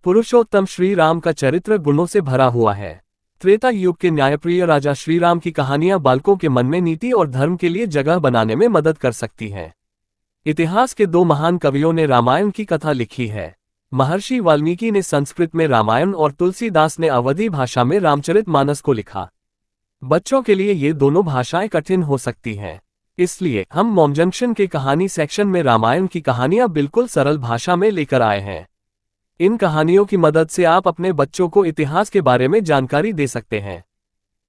पुरुषोत्तम श्री राम का चरित्र गुणों से भरा हुआ है। त्रेता युग के न्यायप्रिय राजा श्री राम की कहानियां बालकों के मन में नीति और धर्म के लिए जगह बनाने में मदद कर सकती हैं। इतिहास के दो महान कवियों ने रामायण की कथा लिखी है। महर्षि वाल्मीकि ने संस्कृत में रामायण और तुलसीदास ने अवधी भाषा में रामचरितमानस को लिखा। बच्चों के लिए ये दोनों भाषाएं कठिन हो सकती हैं, इसलिए हम मॉम जंक्शन के कहानी सेक्शन में रामायण की कहानियां बिल्कुल सरल भाषा में लेकर आए हैं। इन कहानियों की मदद से आप अपने बच्चों को इतिहास के बारे में जानकारी दे सकते हैं।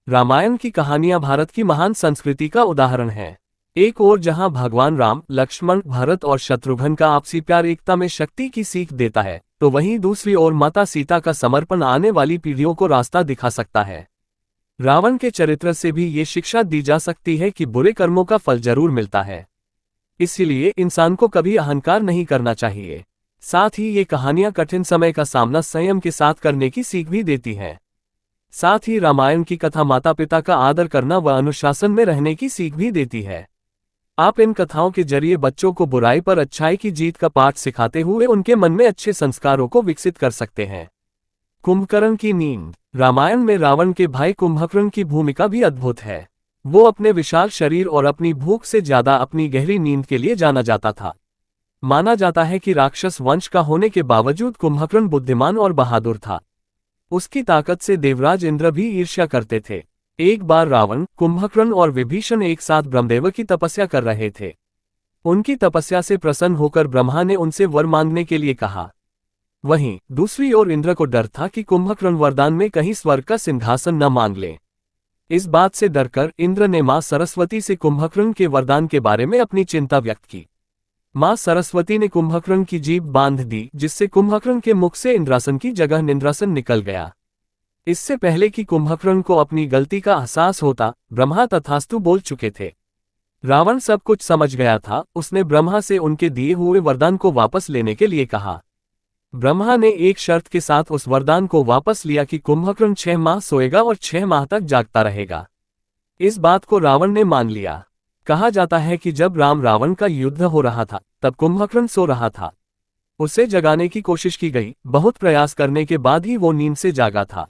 रामायण की कहानियां भारत की महान संस्कृति का उदाहरण है। एक ओर जहां भगवान राम, लक्ष्मण, भरत और शत्रुघ्न का आपसी प्यार एकता में शक्ति की सीख देता है, तो वहीं दूसरी ओर माता सीता का समर्पण आने वाली पीढ़ियों को रास्ता दिखा सकता है। रावण के चरित्र से भी ये शिक्षा दी जा सकती है कि बुरे कर्मों का फल जरूर मिलता है, इसीलिए इंसान को कभी अहंकार नहीं करना चाहिए। साथ ही ये कहानियां कठिन समय का सामना संयम के साथ करने की सीख भी देती हैं। साथ ही रामायण की कथा माता पिता का आदर करना व अनुशासन में रहने की सीख भी देती है। आप इन कथाओं के जरिए बच्चों को बुराई पर अच्छाई की जीत का पाठ सिखाते हुए उनके मन में अच्छे संस्कारों को विकसित कर सकते हैं। कुंभकर्ण की नींद। रामायण में रावण के भाई कुंभकर्ण की भूमिका भी अद्भुत है। वो अपने विशाल शरीर और अपनी भूख से ज्यादा अपनी गहरी नींद के लिए जाना जाता था। माना जाता है कि राक्षस वंश का होने के बावजूद कुंभकर्ण बुद्धिमान और बहादुर था। उसकी ताकत से देवराज इंद्र भी ईर्ष्या करते थे। एक बार रावण, कुंभकर्ण और विभीषण एक साथ ब्रह्मदेव की तपस्या कर रहे थे। उनकी तपस्या से प्रसन्न होकर ब्रह्मा ने उनसे वर मांगने के लिए कहा। वहीं दूसरी ओर इंद्र को डर था कि कुंभकर्ण वरदान में कहीं स्वर्ग का सिंहासन न मांग ले। इस बात से डरकर इंद्र ने मां सरस्वती से कुंभकर्ण के वरदान के बारे में अपनी चिंता व्यक्त की। मां सरस्वती ने कुंभकर्ण की जीभ बांध दी, जिससे कुंभकर्ण के मुख से इंद्रासन की जगह निंद्रासन निकल गया। इससे पहले कि कुंभकर्ण को अपनी गलती का एहसास होता, ब्रह्मा तथास्तु बोल चुके थे। रावण सब कुछ समझ गया था। उसने ब्रह्मा से उनके दिए हुए वरदान को वापस लेने के लिए कहा। ब्रह्मा ने एक शर्त के साथ उस वरदान को वापस लिया कि कुंभकर्ण 6 माह सोएगा और 6 माह तक जागता रहेगा। इस बात को रावण ने मान लिया। कहा जाता है कि जब राम रावण का युद्ध हो रहा था, तब कुंभकर्ण सो रहा था। उसे जगाने की कोशिश की गई। बहुत प्रयास करने के बाद ही वो नींद से जागा था।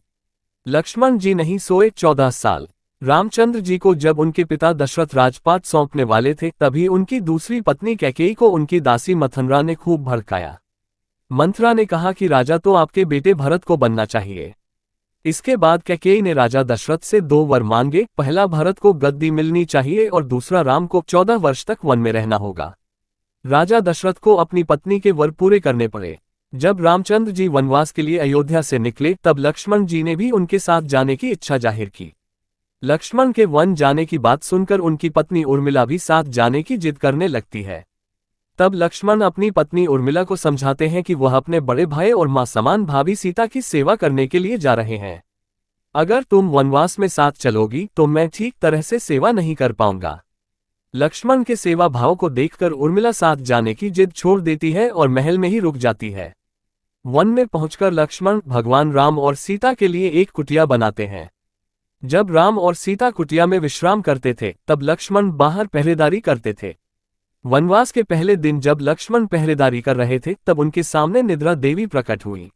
लक्ष्मण जी नहीं सोए 14 साल। रामचंद्र जी को जब उनके पिता दशरथ राजपाट सौंपने वाले थे, तभी उनकी दूसरी पत्नी कैकेयी को उनकी दासी मंथरा ने खूब भड़काया। मंथरा ने कहा कि राजा तो आपके बेटे भरत को बनना चाहिए। इसके बाद कैकेयी ने राजा दशरथ से 2 वर मांगे। पहला, भरत को गद्दी मिलनी चाहिए और दूसरा, राम को 14 वर्ष तक वन में रहना होगा। राजा दशरथ को अपनी पत्नी के वर पूरे करने पड़े। जब रामचंद्र जी वनवास के लिए अयोध्या से निकले, तब लक्ष्मण जी ने भी उनके साथ जाने की इच्छा जाहिर की। लक्ष्मण के वन जाने की बात सुनकर उनकी पत्नी उर्मिला भी साथ जाने की जिद करने लगती है। तब लक्ष्मण अपनी पत्नी उर्मिला को समझाते हैं कि वह अपने बड़े भाई और मां समान भाभी सीता की सेवा करने के लिए जा रहे हैं। अगर तुम वनवास में साथ चलोगी तो मैं ठीक तरह से सेवा नहीं कर पाऊंगा। लक्ष्मण के सेवा भाव को देखकर उर्मिला साथ जाने की जिद छोड़ देती है और महल में ही रुक जाती है। वन में पहुंचकर लक्ष्मण भगवान राम और सीता के लिए एक कुटिया बनाते हैं। जब राम और सीता कुटिया में विश्राम करते थे, तब लक्ष्मण बाहर पहरेदारी करते थे। वनवास के पहले दिन जब लक्ष्मण पहरेदारी कर रहे थे, तब उनके सामने निद्रा देवी प्रकट हुई।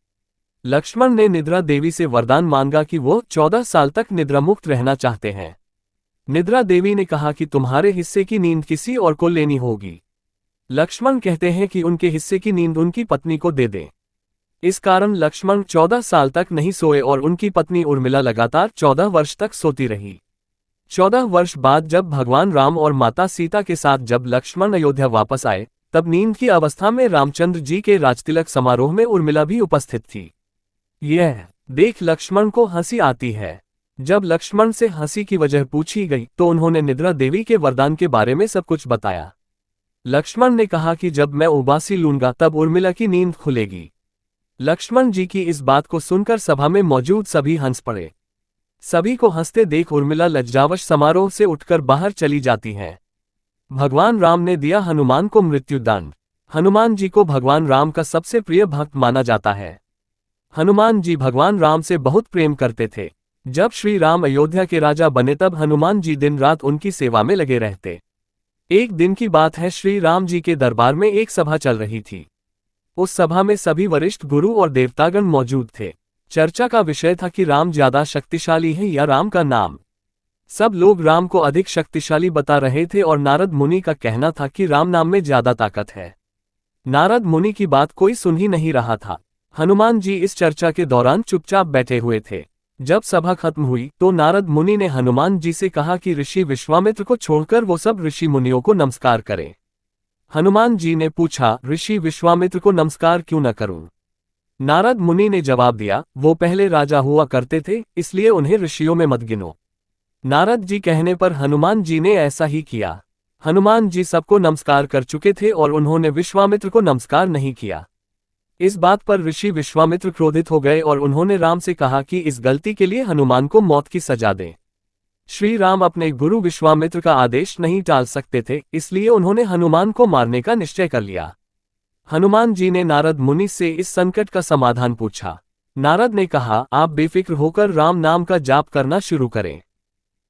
लक्ष्मण ने निद्रा देवी से वरदान मांगा कि वो 14 साल तक निद्रामुक्त रहना चाहते हैं। निद्रा देवी ने कहा कि तुम्हारे हिस्से की नींद किसी और को लेनी होगी। लक्ष्मण कहते हैं कि उनके हिस्से की नींद उनकी पत्नी को दे दें। इस कारण लक्ष्मण 14 साल तक नहीं सोए और उनकी पत्नी उर्मिला लगातार 14 वर्ष तक सोती रही। 14 वर्ष बाद जब भगवान राम और माता सीता के साथ जब लक्ष्मण अयोध्या वापस आए, तब नींद की अवस्था में रामचंद्र जी के राजतिलक समारोह में उर्मिला भी उपस्थित थी। यह देख लक्ष्मण को हंसी आती है। जब लक्ष्मण से हंसी की वजह पूछी गई, तो उन्होंने निद्रा देवी के वरदान के बारे में सब कुछ बताया। लक्ष्मण ने कहा कि जब मैं उबासी लूंगा तब उर्मिला की नींद खुलेगी। लक्ष्मण जी की इस बात को सुनकर सभा में मौजूद सभी हंस पड़े। सभी को हंसते देख उर्मिला लज्जावश समारोह से उठकर बाहर चली जाती हैं। भगवान राम ने दिया हनुमान को मृत्युदंड। हनुमान जी को भगवान राम का सबसे प्रिय भक्त माना जाता है। हनुमान जी भगवान राम से बहुत प्रेम करते थे। जब श्री राम अयोध्या के राजा बने, तब हनुमान जी दिन रात उनकी सेवा में लगे रहते। एक दिन की बात है, श्री राम जी के दरबार में एक सभा चल रही थी। उस सभा में सभी वरिष्ठ गुरु और देवतागण मौजूद थे। चर्चा का विषय था कि राम ज्यादा शक्तिशाली है या राम का नाम। सब लोग राम को अधिक शक्तिशाली बता रहे थे और नारद मुनि का कहना था कि राम नाम में ज्यादा ताकत है। नारद मुनि की बात कोई सुन ही नहीं रहा था। हनुमान जी इस चर्चा के दौरान चुपचाप बैठे हुए थे। जब सभा खत्म हुई तो नारद मुनि ने हनुमान जी से कहा कि ऋषि विश्वामित्र को छोड़कर वो सब ऋषि मुनियों को नमस्कार करें। हनुमान जी ने पूछा, ऋषि विश्वामित्र को नमस्कार क्यों न करूं? नारद मुनि ने जवाब दिया, वो पहले राजा हुआ करते थे, इसलिए उन्हें ऋषियों में मत गिनो। नारद जी कहने पर हनुमान जी ने ऐसा ही किया। हनुमान जी सबको नमस्कार कर चुके थे और उन्होंने विश्वामित्र को नमस्कार नहीं किया। इस बात पर ऋषि विश्वामित्र क्रोधित हो गए और उन्होंने राम से कहा कि इस गलती के लिए हनुमान को मौत की सजा दें। श्री राम अपने गुरु विश्वामित्र का आदेश नहीं टाल सकते थे, इसलिए उन्होंने हनुमान को मारने का निश्चय कर लिया। हनुमान जी ने नारद मुनि से इस संकट का समाधान पूछा। नारद ने कहा, आप बेफिक्र होकर राम नाम का जाप करना शुरू करें।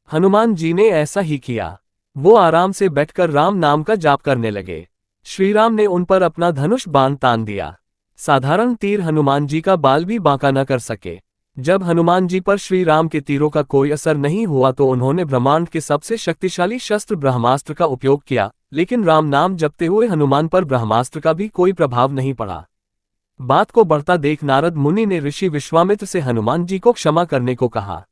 हनुमान जी ने ऐसा ही किया। वो आराम से बैठकर राम नाम का जाप करने लगे। श्री राम ने उन पर अपना धनुष बाण तान दिया। साधारण तीर हनुमान जी का बाल भी बांका न कर सके। जब हनुमान जी पर श्री राम के तीरों का कोई असर नहीं हुआ तो उन्होंने ब्रह्मांड के सबसे शक्तिशाली शस्त्र ब्रह्मास्त्र का उपयोग किया, लेकिन राम नाम जपते हुए हनुमान पर ब्रह्मास्त्र का भी कोई प्रभाव नहीं पड़ा। बात को बढ़ता देख नारद मुनि ने ऋषि विश्वामित्र से हनुमान जी को क्षमा करने को कहा।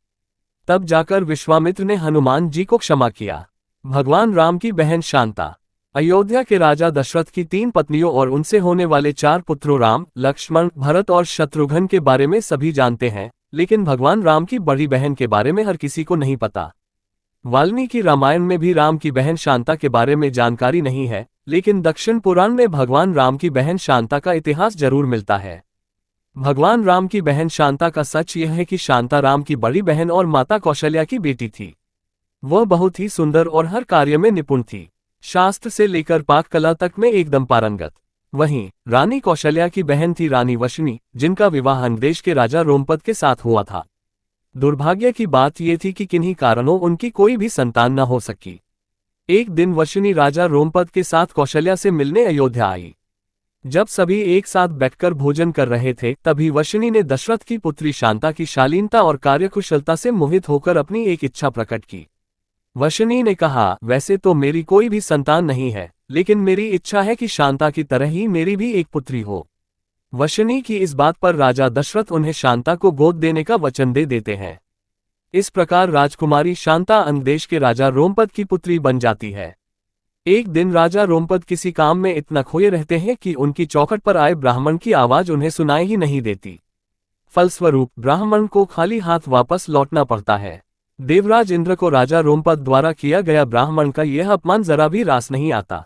तब जाकर विश्वामित्र ने हनुमान जी को क्षमा किया। भगवान राम की बहन शांता। अयोध्या के राजा दशरथ की 3 पत्नियों और उनसे होने वाले 4 पुत्रों राम, लक्ष्मण, भरत और शत्रुघ्न के बारे में सभी जानते हैं, लेकिन भगवान राम की बड़ी बहन के बारे में हर किसी को नहीं पता। वाल्मीकि रामायण में भी राम की बहन शांता के बारे में जानकारी नहीं है, लेकिन दक्षिण पुराण में भगवान राम की बहन शांता का इतिहास जरूर मिलता है। भगवान राम की बहन शांता का सच यह है कि शांता राम की बड़ी बहन और माता कौशल्या की बेटी थी। वह बहुत ही सुंदर और हर कार्य में निपुण थी, शास्त्र से लेकर पाक कला तक में एकदम पारंगत। वहीं रानी कौशल्या की बहन थी रानी वशिनी, जिनका विवाह अंगदेश के राजा रोमपद के साथ हुआ था। दुर्भाग्य की बात यह थी कि किन्हीं कारणों उनकी कोई भी संतान न हो सकी। एक दिन वशिनी राजा रोमपद के साथ कौशल्या से मिलने अयोध्या आई। जब सभी एक साथ बैठकर भोजन कर रहे थे तभी वशिनी ने दशरथ की पुत्री शांता की शालीनता और कार्यकुशलता से मोहित होकर अपनी एक इच्छा प्रकट की। वशिनी ने कहा, वैसे तो मेरी कोई भी संतान नहीं है, लेकिन मेरी इच्छा है कि शांता की तरह ही मेरी भी एक पुत्री हो। वशिनी की इस बात पर राजा दशरथ उन्हें शांता को गोद देने का वचन दे देते हैं। इस प्रकार राजकुमारी शांता अंगदेश के राजा रोमपद की पुत्री बन जाती है। एक दिन राजा रोमपद किसी काम में इतना खोए रहते हैं कि उनकी चौखट पर आए ब्राह्मण की आवाज उन्हें सुनाई ही नहीं देती। फलस्वरूप ब्राह्मण को खाली हाथ वापस लौटना पड़ता है। देवराज इंद्र को राजा रोमपद द्वारा किया गया ब्राह्मण का यह अपमान जरा भी रास नहीं आता।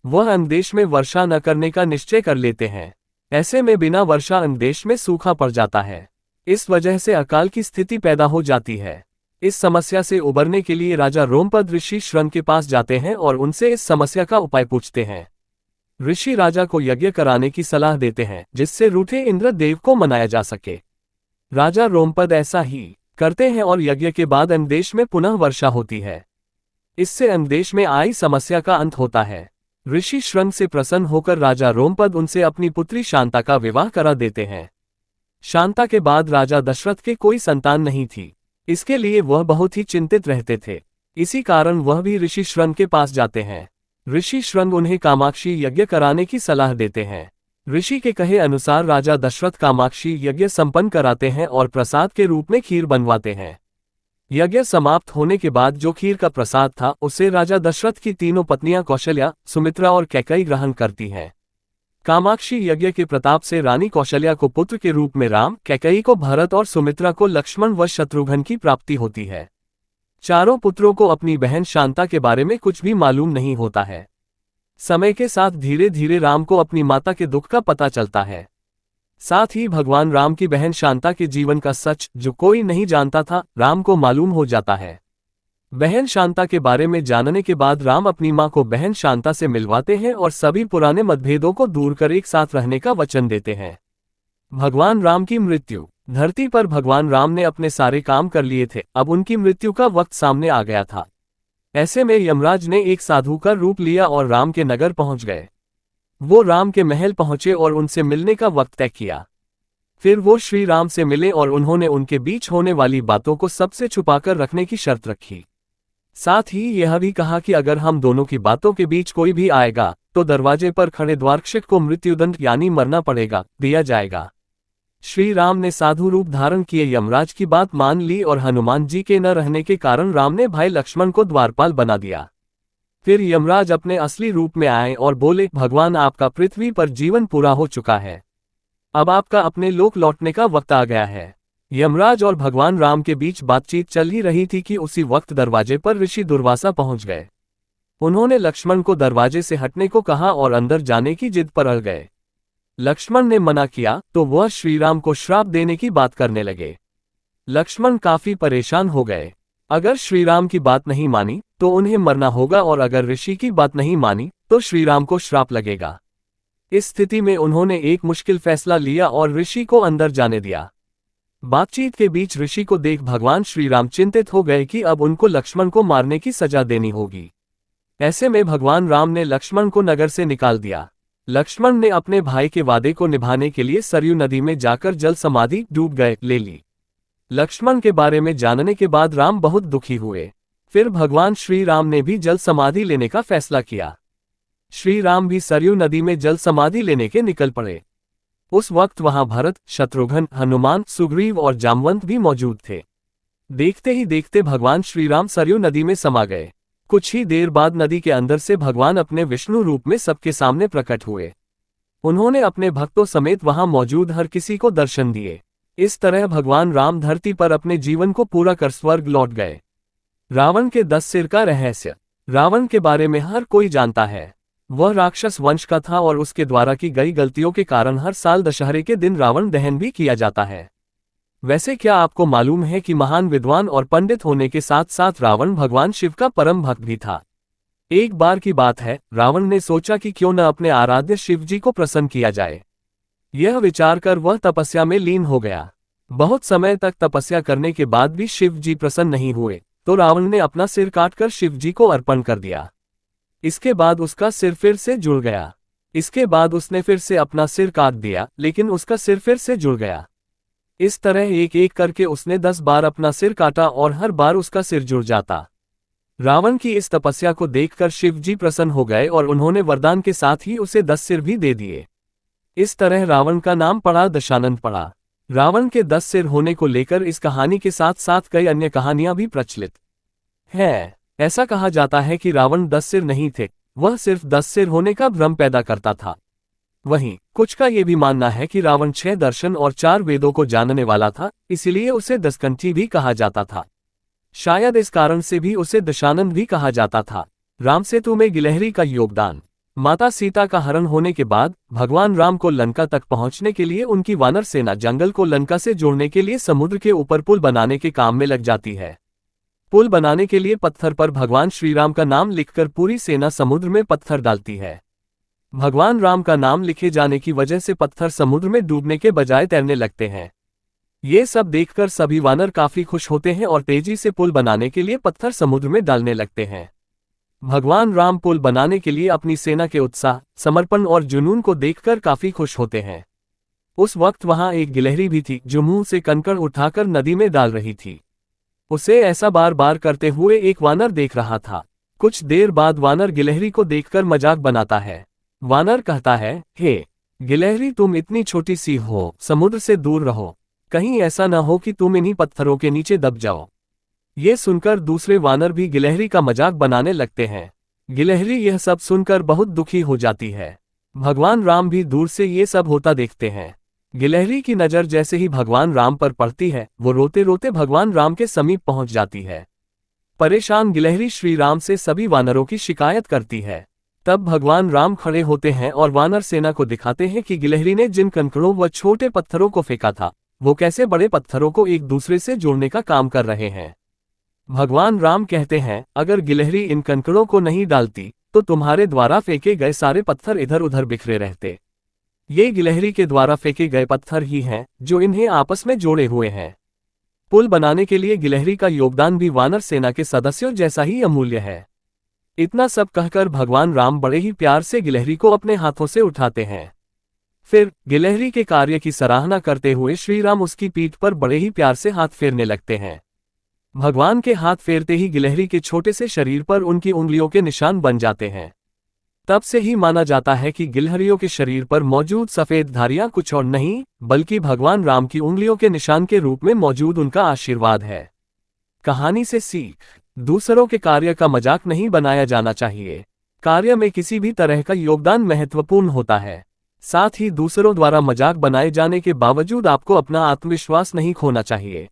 वह अंगदेश में वर्षा न करने का निश्चय कर लेते हैं। ऐसे में बिना वर्षा अंगदेश में सूखा पड़ जाता है। इस वजह से अकाल की स्थिति पैदा हो जाती है। इस समस्या से उबरने के लिए राजा रोमपद ऋषि श्रृंग के पास जाते हैं और उनसे इस समस्या का उपाय पूछते हैं। ऋषि राजा को यज्ञ कराने की सलाह देते हैं, जिससे रूठे इंद्र देव को मनाया जा सके। राजा रोमपद ऐसा ही करते हैं और यज्ञ के बाद अंगदेश में पुनः वर्षा होती है। इससे अंगदेश में आई समस्या का अंत होता है। ऋषि श्रृंग से प्रसन्न होकर राजा रोमपद उनसे अपनी पुत्री शांता का विवाह करा देते हैं। शांता के बाद राजा दशरथ के कोई संतान नहीं थी, इसके लिए वह बहुत ही चिंतित रहते थे। इसी कारण वह भी ऋषि श्रृंग के पास जाते हैं। ऋषि श्रृंग उन्हें कामाक्षी यज्ञ कराने की सलाह देते हैं। ऋषि के कहे अनुसार राजा दशरथ कामाक्षी यज्ञ संपन्न कराते हैं और प्रसाद के रूप में खीर बनवाते हैं। यज्ञ समाप्त होने के बाद जो खीर का प्रसाद था उसे राजा दशरथ की तीनों पत्नियां कौशल्या, सुमित्रा और कैकेयी ग्रहण करती हैं। कामाक्षी यज्ञ के प्रताप से रानी कौशल्या को पुत्र के रूप में राम, कैकेयी को भरत और सुमित्रा को लक्ष्मण व शत्रुघ्न की प्राप्ति होती है। चारों पुत्रों को अपनी बहन शांता के बारे में कुछ भी मालूम नहीं होता है। समय के साथ धीरे धीरे राम को अपनी माता के दुख का पता चलता है। साथ ही भगवान राम की बहन शांता के जीवन का सच, जो कोई नहीं जानता था, राम को मालूम हो जाता है। बहन शांता के बारे में जानने के बाद राम अपनी मां को बहन शांता से मिलवाते हैं और सभी पुराने मतभेदों को दूर कर एक साथ रहने का वचन देते हैं। भगवान राम की मृत्यु। धरती पर भगवान राम ने अपने सारे काम कर लिए थे, अब उनकी मृत्यु का वक्त सामने आ गया था। ऐसे में यमराज ने एक साधु का रूप लिया और राम के नगर पहुंच गए। वो राम के महल पहुंचे और उनसे मिलने का वक्त तय किया। फिर वो श्री राम से मिले और उन्होंने उनके बीच होने वाली बातों को सबसे छुपाकर रखने की शर्त रखी। साथ ही यह भी कहा कि अगर हम दोनों की बातों के बीच कोई भी आएगा तो दरवाजे पर खड़े द्वाररक्षक को मृत्युदंड यानी मरना पड़ेगा दिया जाएगा। श्री राम ने साधु रूप धारण किए यमराज की बात मान ली और हनुमान जी के न रहने के कारण राम ने भाई लक्ष्मण को द्वारपाल बना दिया। फिर यमराज अपने असली रूप में आए और बोले, भगवान आपका पृथ्वी पर जीवन पूरा हो चुका है, अब आपका अपने लोक लौटने का वक्त आ गया है। यमराज और भगवान राम के बीच बातचीत चल ही रही थी कि उसी वक्त दरवाजे पर ऋषि दुर्वासा पहुंच गए। उन्होंने लक्ष्मण को दरवाजे से हटने को कहा और अंदर जाने की जिद पर अड़ गए। लक्ष्मण ने मना किया तो वह श्रीराम को श्राप देने की बात करने लगे। लक्ष्मण काफी परेशान हो गए। अगर श्रीराम की बात नहीं मानी तो उन्हें मरना होगा और अगर ऋषि की बात नहीं मानी तो श्रीराम को श्राप लगेगा। इस स्थिति में उन्होंने एक मुश्किल फैसला लिया और ऋषि को अंदर जाने दिया। बातचीत के बीच ऋषि को देख भगवान श्रीराम चिंतित हो गए कि अब उनको लक्ष्मण को मारने की सजा देनी होगी। ऐसे में भगवान राम ने लक्ष्मण को नगर से निकाल दिया। लक्ष्मण ने अपने भाई के वादे को निभाने के लिए सरयू नदी में जाकर जल समाधि डूब गए ले ली। लक्ष्मण के बारे में जानने के बाद राम बहुत दुखी हुए। फिर भगवान श्री राम ने भी जल समाधि लेने का फैसला किया। श्री राम भी सरयू नदी में जल समाधि लेने के निकल पड़े। उस वक्त वहां भरत, शत्रुघ्न, हनुमान, सुग्रीव और जामवंत भी मौजूद थे। देखते ही देखते भगवान श्री राम सरयू नदी में समा गए। कुछ ही देर बाद नदी के अंदर से भगवान अपने विष्णु रूप में सबके सामने प्रकट हुए। उन्होंने अपने भक्तों समेत वहां मौजूद हर किसी को दर्शन दिए। इस तरह भगवान राम धरती पर अपने जीवन को पूरा कर स्वर्ग लौट गए। रावण के 10 सिर का रहस्य। रावण के बारे में हर कोई जानता है। वह राक्षस वंश का था और उसके द्वारा की गई गलतियों के कारण हर साल दशहरे के दिन रावण दहन भी किया जाता है। वैसे क्या आपको मालूम है कि महान विद्वान और पंडित होने के साथ साथ रावण भगवान शिव का परम भक्त भी था। एक बार की बात है, रावण ने सोचा कि क्यों न अपने आराध्य शिव जी को प्रसन्न किया जाए। यह विचार कर वह तपस्या में लीन हो गया। बहुत समय तक तपस्या करने के बाद भी शिव जी प्रसन्न नहीं हुए तो रावण ने अपना सिर काटकर शिव जी को अर्पण कर दिया। इसके बाद उसका सिर फिर से जुड़ गया। इसके बाद उसने फिर से अपना सिर काट दिया लेकिन उसका सिर फिर से जुड़ गया। इस तरह एक एक करके उसने 10 बार अपना सिर काटा और हर बार उसका सिर जुड़ जाता। रावण की इस तपस्या को देखकर शिव जी प्रसन्न हो गए और उन्होंने वरदान के साथ ही उसे 10 सिर भी दे दिए। इस तरह रावण का नाम पड़ा दशानन पड़ा। रावण के 10 सिर होने को लेकर इस कहानी के साथ साथ कई अन्य कहानियां भी प्रचलित हैं। ऐसा कहा जाता है कि रावण 10 सिर नहीं थे, वह सिर्फ 10 सिर होने का भ्रम पैदा करता था। वहीं कुछ का ये भी मानना है कि रावण 6 दर्शन और 4 वेदों को जानने वाला था, इसीलिए उसे दशकंठी भी कहा जाता था। शायद इस कारण से भी उसे दशानन भी कहा जाता था। रामसेतु में गिलहरी का योगदान। माता सीता का हरण होने के बाद भगवान राम को लंका तक पहुंचने के लिए उनकी वानर सेना जंगल को लंका से जोड़ने के लिए समुद्र के ऊपर पुल बनाने के काम में लग जाती है। पुल बनाने के लिए पत्थर पर भगवान श्रीराम का नाम लिखकर पूरी सेना समुद्र में पत्थर डालती है। भगवान राम का नाम लिखे जाने की वजह से पत्थर समुद्र में डूबने के बजाय तैरने लगते हैं। ये सब देखकर सभी वानर काफी खुश होते हैं और तेजी से पुल बनाने के लिए पत्थर समुद्र में डालने लगते हैं। भगवान राम पुल बनाने के लिए अपनी सेना के उत्साह, समर्पण और जुनून को देखकर काफी खुश होते हैं। उस वक्त वहां एक गिलहरी भी थी जो मुंह से कंकड़ उठाकर नदी में डाल रही थी। उसे ऐसा बार बार करते हुए एक वानर देख रहा था। कुछ देर बाद वानर गिलहरी को देखकर मजाक बनाता है। वानर कहता है, हे गिलहरी, तुम इतनी छोटी सी हो, समुद्र से दूर रहो, कहीं ऐसा न हो कि तुम इन्हीं पत्थरों के नीचे दब जाओ। ये सुनकर दूसरे वानर भी गिलहरी का मजाक बनाने लगते हैं। गिलहरी यह सब सुनकर बहुत दुखी हो जाती है। भगवान राम भी दूर से ये सब होता देखते हैं। गिलहरी की नज़र जैसे ही भगवान राम पर पड़ती है, वो रोते रोते भगवान राम के समीप पहुंच जाती है। परेशान गिलहरी श्री राम से सभी वानरों की शिकायत करती है। तब भगवान राम खड़े होते हैं और वानर सेना को दिखाते हैं कि गिलहरी ने जिन कंकड़ों व छोटे पत्थरों को फेंका था, वो कैसे बड़े पत्थरों को एक दूसरे से जोड़ने का काम कर रहे हैं। भगवान राम कहते हैं, अगर गिलहरी इन कंकड़ों को नहीं डालती तो तुम्हारे द्वारा फेंके गए सारे पत्थर इधर उधर बिखरे रहते। ये गिलहरी के द्वारा फेंके गए पत्थर ही हैं जो इन्हें आपस में जोड़े हुए हैं। पुल बनाने के लिए गिलहरी का योगदान भी वानर सेना के सदस्यों जैसा ही अमूल्य है। इतना सब कहकर भगवान राम बड़े ही प्यार से गिलहरी को अपने हाथों से उठाते हैं। फिर गिलहरी के कार्य की सराहना करते हुए श्री राम उसकी पीठ पर बड़े ही प्यार से हाथ फेरने लगते हैं। भगवान के हाथ फेरते ही गिलहरी के छोटे से शरीर पर उनकी उंगलियों के निशान बन जाते हैं। तब से ही माना जाता है कि गिलहरियों के शरीर पर मौजूद सफेद धारियां कुछ और नहीं बल्कि भगवान राम की उंगलियों के निशान के रूप में मौजूद उनका आशीर्वाद है। कहानी से सीख। दूसरों के कार्य का मजाक नहीं बनाया जाना चाहिए। कार्य में किसी भी तरह का योगदान महत्वपूर्ण होता है। साथ ही दूसरों द्वारा मजाक बनाए जाने के बावजूद आपको अपना आत्मविश्वास नहीं खोना चाहिए।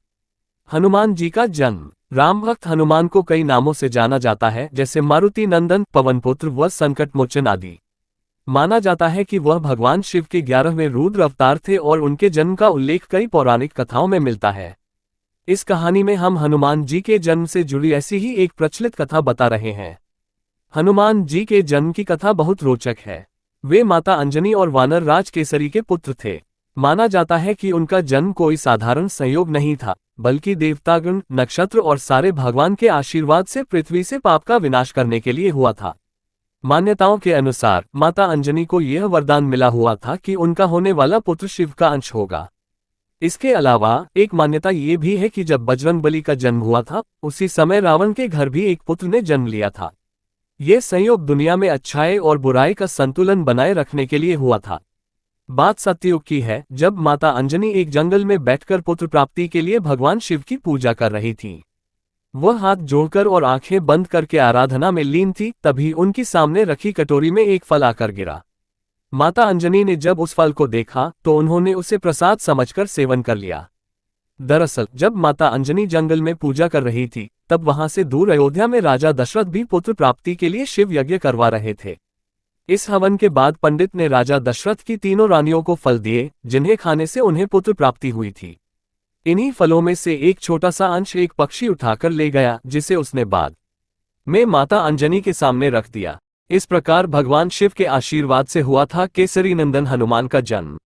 हनुमान जी का जन्म। राम भक्त हनुमान को कई नामों से जाना जाता है, जैसे मारुति नंदन, पवनपुत्र व संकट मोचन आदि। माना जाता है कि वह भगवान शिव के 11वें रुद्र अवतार थे और उनके जन्म का उल्लेख कई पौराणिक कथाओं में मिलता है। इस कहानी में हम हनुमान जी के जन्म से जुड़ी ऐसी ही एक प्रचलित कथा बता रहे हैं। हनुमान जी के जन्म की कथा बहुत रोचक है। वे माता अंजनी और वानर राज केसरी के पुत्र थे। माना जाता है कि उनका जन्म कोई साधारण संयोग नहीं था, बल्कि देवतागण, नक्षत्र और सारे भगवान के आशीर्वाद से पृथ्वी से पाप का विनाश करने के लिए हुआ था। मान्यताओं के अनुसार माता अंजनी को यह वरदान मिला हुआ था कि उनका होने वाला पुत्र शिव का अंश होगा। इसके अलावा एक मान्यता ये भी है कि जब बजरंगबली का जन्म हुआ था, उसी समय रावण के घर भी एक पुत्र ने जन्म लिया था। ये संयोग दुनिया में अच्छाई और बुराई का संतुलन बनाए रखने के लिए हुआ था। बात सतयुग की है, जब माता अंजनी एक जंगल में बैठकर पुत्र प्राप्ति के लिए भगवान शिव की पूजा कर रही थी। वह हाथ जोड़कर और आंखें बंद करके आराधना में लीन थी। तभी उनकी सामने रखी कटोरी में एक फल आकर गिरा। माता अंजनी ने जब उस फल को देखा तो उन्होंने उसे प्रसाद समझकर सेवन कर लिया। दरअसल जब माता अंजनी जंगल में पूजा कर रही थी, तब वहां से दूर अयोध्या में राजा दशरथ भी पुत्र प्राप्ति के लिए शिव यज्ञ करवा रहे थे। इस हवन के बाद पंडित ने राजा दशरथ की तीनों रानियों को फल दिए, जिन्हें खाने से उन्हें पुत्र प्राप्ति हुई थी। इन्हीं फलों में से एक छोटा सा अंश एक पक्षी उठाकर ले गया, जिसे उसने बाद में माता अंजनी के सामने रख दिया। इस प्रकार भगवान शिव के आशीर्वाद से हुआ था केसरी नंदन हनुमान का जन्म।